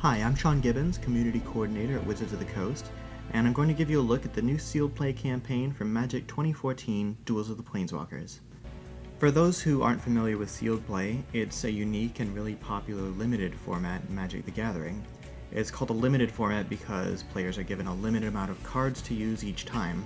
Hi, I'm Sean Gibbons, Community Coordinator at Wizards of the Coast, and I'm going to give you a look at the new sealed play campaign from Magic 2014 Duels of the Planeswalkers. For those who aren't familiar with sealed play, it's a unique and really popular limited format in Magic the Gathering. It's called a limited format because players are given a limited amount of cards to use each time.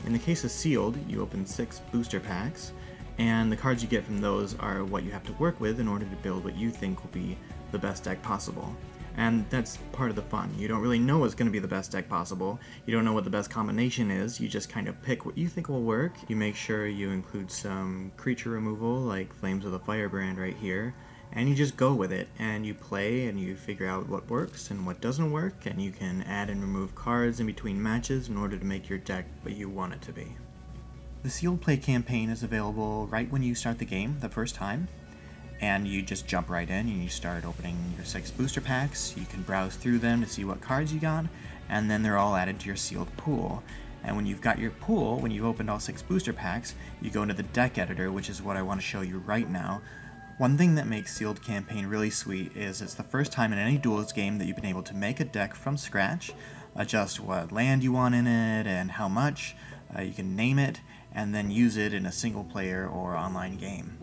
In the case of sealed, you open 6 booster packs, and the cards you get from those are what you have to work with in order to build what you think will be the best deck possible. And that's part of the fun. You don't really know what's going to be the best deck possible. You don't know what the best combination is. You just kind of pick what you think will work. You make sure you include some creature removal, like Flames of the Firebrand right here, and you just go with it, and you play, and you figure out what works and what doesn't work, and you can add and remove cards in between matches in order to make your deck what you want it to be. The sealed play campaign is available right when you start the game the first time, and you just jump right in and you start opening your 6 booster packs. You can browse through them to see what cards you got, and then they're all added to your sealed pool. And when you've got your pool, when you've opened all 6 booster packs, you go into the deck editor, which is what I want to show you right now. One thing that makes sealed campaign really sweet is it's the first time in any Duels game that you've been able to make a deck from scratch, adjust what land you want in it and how much, you can name it, and then use it in a single player or online game.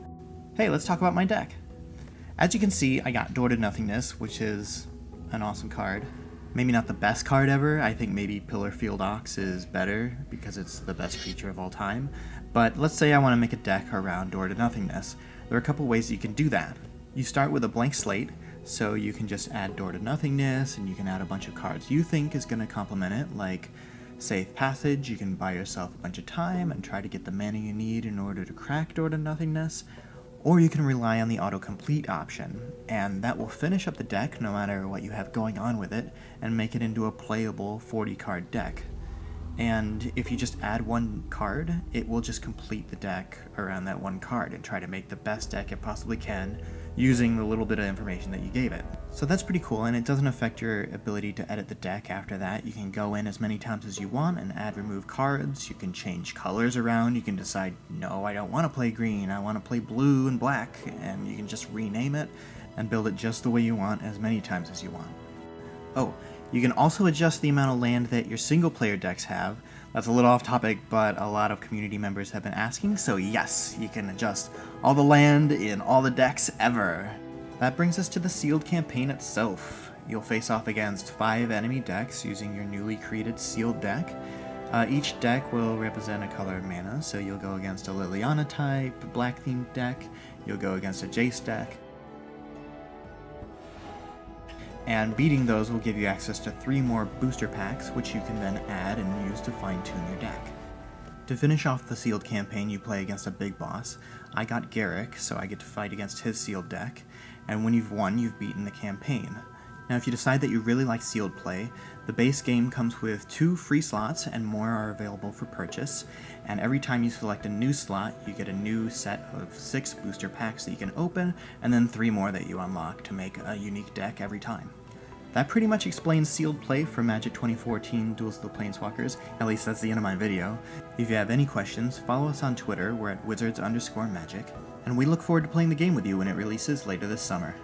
Hey, let's talk about my deck. As you can see, I got Door to Nothingness, which is an awesome card. Maybe not the best card ever. I think maybe Pillarfield Ox is better because it's the best creature of all time. But let's say I want to make a deck around Door to Nothingness. There are a couple ways you can do that. You start with a blank slate, so you can just add Door to Nothingness, and you can add a bunch of cards you think is going to complement it, like Safe Passage. You can buy yourself a bunch of time and try to get the mana you need in order to crack Door to Nothingness. Or you can rely on the autocomplete option, and that will finish up the deck no matter what you have going on with it, and make it into a playable 40-card deck. And if you just add one card, it will just complete the deck around that one card and try to make the best deck it possibly can using the little bit of information that you gave it. So that's pretty cool, and it doesn't affect your ability to edit the deck after that. You can go in as many times as you want and add remove cards. You can change colors around. You can decide, no, I don't want to play green, I want to play blue and black, and you can just rename it and build it just the way you want as many times as you want. Oh, you can also adjust the amount of land that your single-player decks have. That's a little off topic, but a lot of community members have been asking, so yes, you can adjust all the land in all the decks ever. That brings us to the sealed campaign itself. You'll face off against 5 enemy decks using your newly created sealed deck. Each deck will represent a color of mana, so you'll go against a Liliana type, black-themed deck, you'll go against a Jace deck, and beating those will give you access to 3 more booster packs, which you can then add and use to fine-tune your deck. To finish off the sealed campaign, you play against a big boss. I got Garrick, so I get to fight against his sealed deck, and when you've won, you've beaten the campaign. Now if you decide that you really like sealed play, the base game comes with 2 free slots and more are available for purchase, and every time you select a new slot, you get a new set of 6 booster packs that you can open, and then 3 more that you unlock to make a unique deck every time. That pretty much explains sealed play for Magic 2014 Duels of the Planeswalkers. At least that's the end of my video. If you have any questions, follow us on Twitter, we're at wizards_magic, and we look forward to playing the game with you when it releases later this summer.